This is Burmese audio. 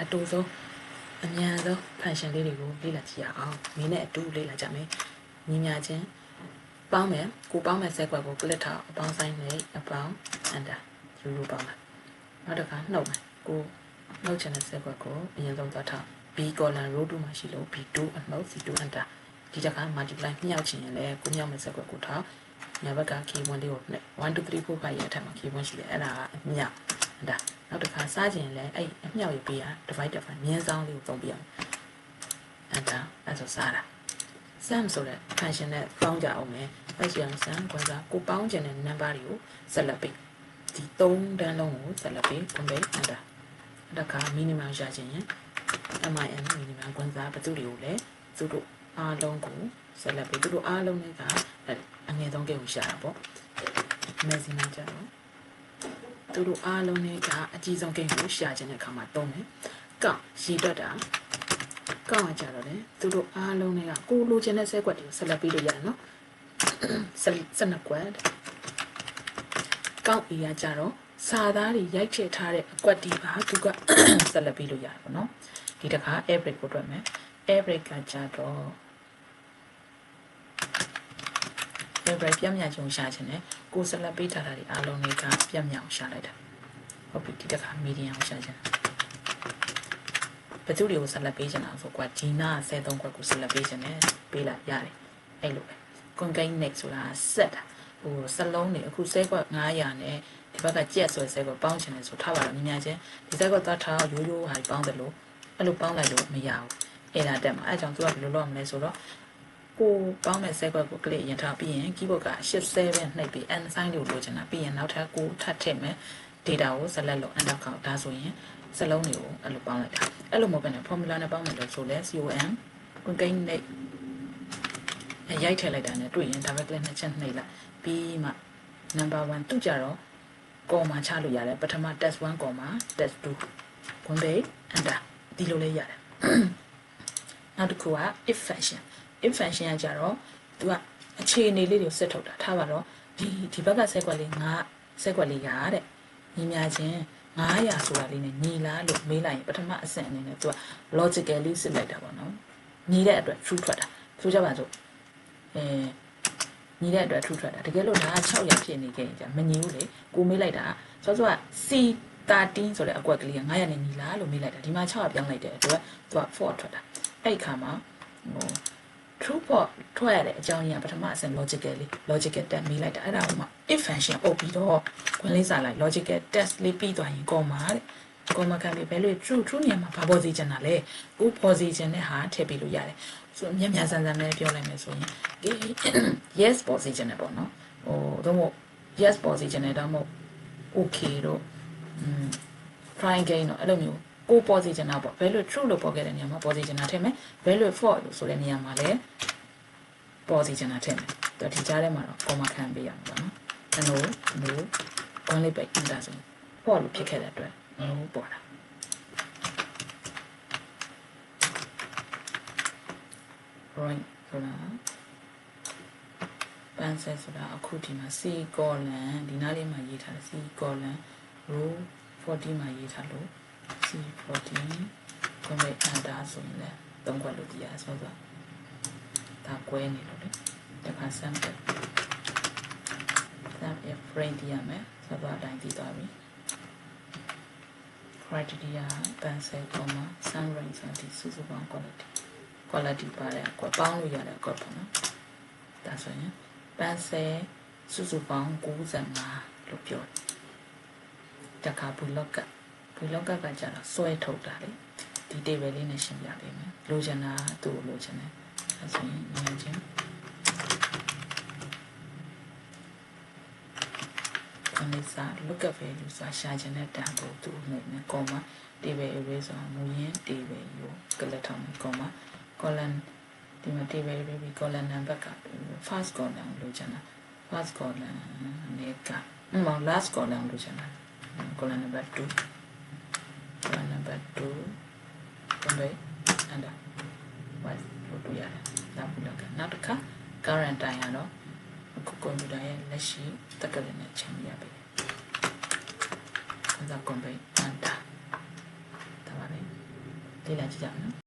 အတူဆုံးအများဆုံး function လေးတွေကိုလေ့လာကြည့်ရအောင်မင်းနဲ့အတူလေ့လာကြမယ်ညီညာချင်းပေါင်းမယ်ကိုပေါင်းမယ်ဆက်ကွက်ကို click ထားအပေါင်းဆိုင်နဲ့အပေါင်း enter ယူလို့ပေါင်းမယ်နောက်တစ်ခါနှုတ်မယ်ကိုနှုတ်ချင်တဲ့ဆက်ကွက်ကိုအရင်ဆုံးသွားထား B column row 2မှာရှိလို့ B2 အနှုတ် C2 enter ဒီတစ်ခါ multiply မြောက်ချင်ရင်လည်းကိုမြောက်မယ်ဆက်ကွက်ကိုထားညာဘက်က key 1လေးကိုနှိပ်1 2 3 4 5ရဲ့အထက်မှာ key 1ရှိတယ်အဲ့ဒါအမြောက် enter နောက်တစ်ခါစားခြင်းလည်းအဲ့အမြောက်ရေးပေးရ divide by မြင်းဆောင်လေးကိုသုံးပြအောင် enter အဲ့ဆိုစားတာ sum ဆိုတဲ့ function နဲ့ပေါင်းကြအောင်မယ်အဲ့ဆိုရင် sum ကွန်စာကိုပေါင်းခြင်းတဲ့ number တွေကိုဆက်လက်ပေးဒီ3တန်းလုံးကိုဆက်လက်ပေး complete enter တစ်ခါ minimum ရခြင်းရင် min minimum ကွန်စာဘယ်သူတွေကိုလဲသူတို့အားလုံးကိုဆက်လက်ပေးသူတို့အားလုံးတွေကအငယ်ဆုံးကိန်းကိုရှာတာပေါ့ maximum ကြတော့သူတို့အားလုံးတွေကအကြီးဆုံးကိန်းကိုရှာခြင်းတဲ့အခါမှာသုံးတယ်ကောက်ရည်တွက်တာကောက်ရကြတော့လေသူတို့အားလုံးတွေကကိုလိုချင်တဲ့ဆဲကွက်တွေကိုဆက်လက်ပေးလို့ရတယ်နော်12ကွက်ကောက်ပြီးရကြတော့စာသားတွေရိုက်ထည့်ထားတဲ့အကွက်ဒီပါသူကဆက်လက်ပေးလို့ရတယ်ပေါ့နော်ဒီတစ်ခါ air break ကိုတွက်မယ် air break ကကြတော့ air break ပြမြချုံရှာခြင်းနဲ့ကိုဆက်လက်ပေးထားတာတွေအားလုံးတွေကပြမြအောင်ရှာလိုက်တာဟုတ်ပြီဒီတစ်ခါ medium ကိုရှာခြင်းဘယ်သူတွေကိုဆက်လက်ပေးချင်တာဆိုကွာဂျီနာ73ခွက်ကိုဆက်လက်ပေးချင်တယ်ပေးလိုက်ရတယ်အဲ့လိုပဲ concatenate next ဆိုတာ set ဟိုစလုံးတွေအခုဆဲခွက်900နဲ့ဒီဘက်ကကြက်ဆွဲဆဲခွက်ပေါင်းချင်တယ်ဆိုထားပါတော့မြင်ချင်းဒီဆဲခွက်သွားထားရိုးရိုးဟာပေါင်းတယ်လို့အဲ့လိုပေါင်းလိုက်လို့မရဘူးအဲ့ဒါတက်မှာအဲ့ကြောင့်သူကဘယ်လိုလုပ်မလဲဆိုတော့ကိုပေါင်းတဲ့ဆဲခွက်ကို click ရင်ထားပြီးရင် keyboard က87နှိပ်ပြီး and sign လို့လိုချင်တာပြီးရင်နောက်ထပ်ကိုထပ်ထည့်မယ် data ကို select လုပ် enter ခေါက်ဒါဆိုရင်စလုံးတွေကိုအဲ့လိုပေါင်းလိုက်တာအဲ့လိုမဟုတ်ဘဲနဲ့ formula နဲ့ပေါင်းမယ်လို့ဆိုလဲ com concatenate ရိုက်ထည့်လိုက်တာနဲ့တွေ့ရင် double click နှစ်ချက်နှိပ်လိုက်ပြီးမှ number 1သူကြတော့ comma ချလို့ရတယ်ပထမ test 1 comma test 2 complete enter ဒီလိုလေးရတယ်နောက်တစ်ခုက if function ကကြတော့သူကအခြေအနေလေးတွေကိုစစ်ထုတ်တာထားပါတော့ဒီဘက်ကဆက်ကွက်လေးဆက်ကွက်လေးရတဲ့ညီများချင်း900ဆိုတာလေးနဲ့ညီလားလို့မေးလိုက်ရင်ပထမအဆင့်အနေနဲ့သူက logically စစ်လိုက်တာပေါ့နော်ညီတဲ့အတွက် true ထွက်တာဆိုကြပါစို့ညီတဲ့အတွက် true ထွက်တာတကယ်လို့ဒါက600ဖြစ်နေခဲ့ရင်じゃမညီဘူးလေကိုမေးလိုက်တာဆိုတော့ C13 ဆိုတဲ့အကွက်ကလေးက900နဲ့ညီလားလို့မေးလိုက်တာဒီမှာ600ပြောင်းလိုက်တဲ့အတွက်သူက 4 ထွက်တာအဲ့ခါမှာဟို true ဖို့ထွက်ရတဲ့အကြောင်းရင်းကပထမအဆင့် logical test မေးလိုက်တာအဲ့ဒါကမှ if function အုပ်ပြီးတော့ခွင့်လေးစာလိုက် logical test လေးပြီးသွားရင် comma တဲ့ comma ခံပြီး value true နေရာမှာဘာပေါ်စီချင်တာလဲကိုပေါ်စီချင်တဲ့ဟာထည့်ပြီးလို့ရတယ်ဆိုမြတ်ဆန်းပဲပြောလိုက်မယ်ဆိုရင် yes ပေါ်စီချင်တယ်ပေါ့နော်ဟိုတော့မို့ yes ပေါ်စီချင်တယ်တော့မို့ okay တော့try again တော့အဲ့လိုမျိုးကိုပေါ်စီချင်တာပေါ့ value true လို့ပေါ်ခဲ့တဲ့နေရာမှာပေါ်စီချင်တာထည့်မယ် value false လို့ဆိုတဲ့နေရာမှာလည်းပေါ်စီချင်တာထည့်မယ်တော့ဒီကြားထဲမှာတော့ comma ခံပေးရမှာပေါ့နော် no ခေါင်းလေးပဲ enter ဆို false လို့ဖြစ်ခဲ့တဲ့အတွက် no ပေါ်တာright ဆိုတာပန်းဆက်ဆိုတာအခုဒီမှာ C column ဒီနားလေးမှာရေးထားတယ် C column row 40မှာရေးထားလို့ C14 comment enter ဆိုရင်လည်း3ခွက်လို့ပြရဆိုတော့ဒါကွဲနေလို့လေတခါ sample frame ပြရမယ်ဆိုတော့အတိုင်းတည်သွားပြီ criteria ပန်းဆက် comma sum range ဆိုတဲ့စုစုပေါင်း quality ပါတယ်ကွပေါင်းလို့ရတဲ့ကွပေါ့နော်ဒါဆိုရင်ပန်းဆက်စုစုပေါင်း95လို့ပြောတယ်တခါဘူးလောက်ကကကြတော့စွဲထုတ်တာလေဒီ table လေးနဲ့ရှင်းပြပေးမယ်လိုချင်တာသူ့လိုချင်တယ်အဲဆိုရင်ဉာဏ်ချင်းခွန်လေးစား look at value ဆိုတာရှာချင်တဲ့တန်ဖိုးသူ့နဲ့ comma table array ဆိုတာမူရင်း table ကိုကလပ်ထောင်းမယ် comma column ဒီမှာ table array ပြီး column number က first column လိုချင်တာ first column နဲ့ကlast column လိုချင်တာ column number 2 column number 2 complete enter what လို့တွေ့ရတယ်ဒါဘူးလောက်ကနောက်တစ်ခါ current time ကတော့အခုကွန်ပျူတာရဲ့လက်ရှိတက်ကလေးနဲ့ချိန်ရပြီဒါ complete enter ဒါပါပဲ လေ့လာကြည့်ကြအောင်နော်